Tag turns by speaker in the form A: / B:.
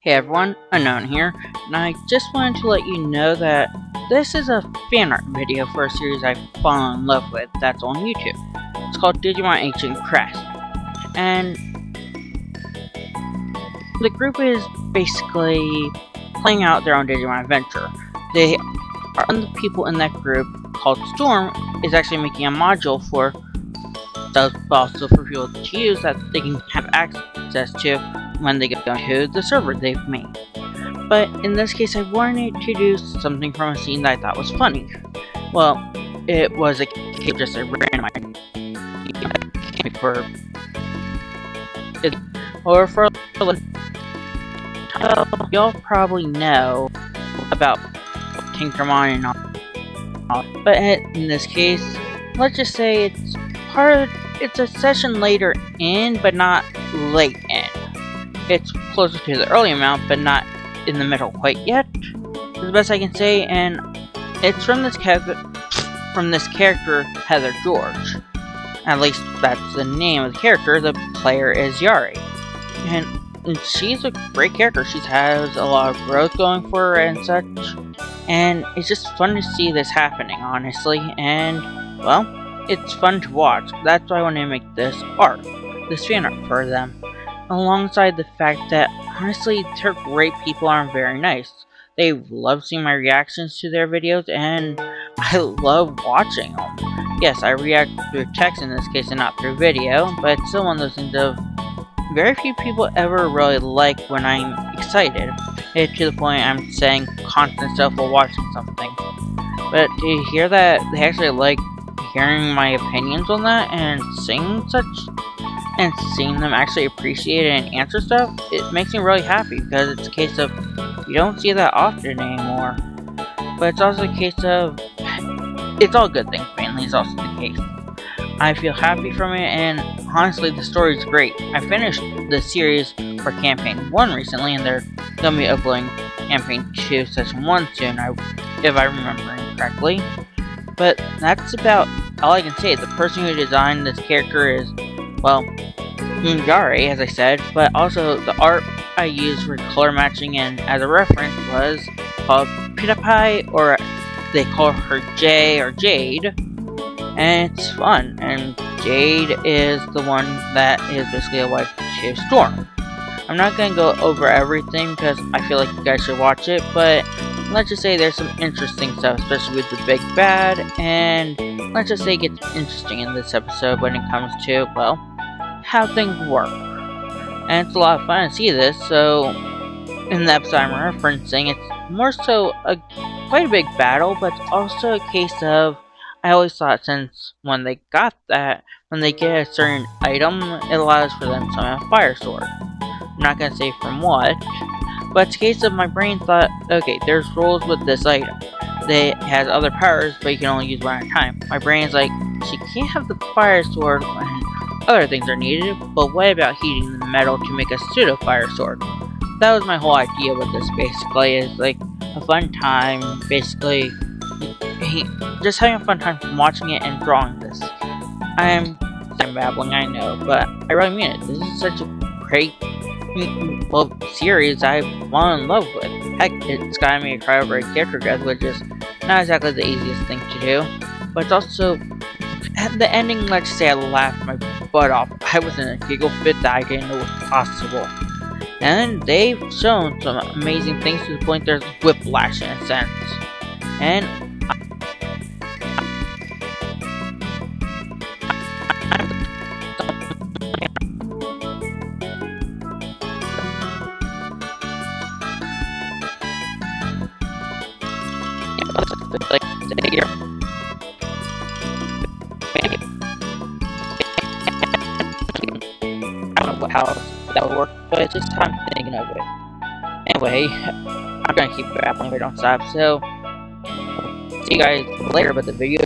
A: Hey everyone, Unknown here, and I just wanted to let you know that this is a fan art video for a series I've fallen in love with that's on YouTube. It's called Digimon Ancient Crests, and the group is basically playing out their own Digimon adventure. They are one of the people in that group called Storm is actually making a module for also for people to use that they can have access to when they go to the server they've made. But in this case, I wanted to do something from a scene that I thought was funny. Well, it was just a random idea for it, or for y'all probably know about Tinkermon and all. But in this case, let's just say it's a session later in, but not late in. It's closer to the early amount, but not in the middle quite yet. Is the best I can say, and it's from this character, Heather George. At least that's the name of the character. The player is Yari, and she's a great character. She has a lot of growth going for her and such, and it's just fun to see this happening, honestly. And well, it's fun to watch. That's why I want to make this fan art for them. Alongside the fact that, honestly, they're great people and very nice. They love seeing my reactions to their videos, and I love watching them. Yes, I react through text in this case and not through video, but it's still one of those things of very few people ever really like when I'm excited. To the point I'm saying constant stuff while watching something. But to hear that they actually like hearing my opinions on that and seeing them actually appreciate it and answer stuff, it makes me really happy, because it's a case of you don't see that often anymore. But it's also a case of it's all good things, mainly is also the case. I feel happy from it, and honestly the story's great. I finished the series for Campaign 1 recently, and they're going to be uploading Campaign 2 Session 1 soon, if I remember correctly. But that's about all I can say. The person who designed this character is, well, Yari, as I said, but also the art I used for color matching and as a reference was called Pitapai, or they call her Jay or Jade, and it's fun. And Jade is the one that is basically a wife to Storm. I'm not going to go over everything because I feel like you guys should watch it, but let's just say there's some interesting stuff, especially with the big bad, and let's just say it gets interesting in this episode when it comes to, well, how things work. And it's a lot of fun to see this. So in the episode I'm referencing, it's more so quite a big battle, but it's also a case of, I always thought since when they get a certain item, it allows for them to summon a fire sword. I'm not going to say from what, but it's a case of my brain thought, okay, there's rules with this item. It has other powers, but you can only use one at a time. My brain's like, she can't have the fire sword when other things are needed, but what about heating the metal to make a pseudo fire sword? That was my whole idea with this, basically, is like a fun time, basically, just having a fun time from watching it and drawing this. I'm babbling, I know, but I really mean it. This is such a great, series I've fallen in love with. Heck, it's gotten me to cry over a character death, which is not exactly the easiest thing to do, but it's also, at the ending, let's say I laughed my butt off. I was in a giggle fit that I didn't know was possible. And they've shown some amazing things to the point there's whiplash in a sense. And like here. I don't know how that would work, but it's just I'm thinking of it. Anyway, I'm gonna keep babbling if I don't stop, so see you guys later, but the video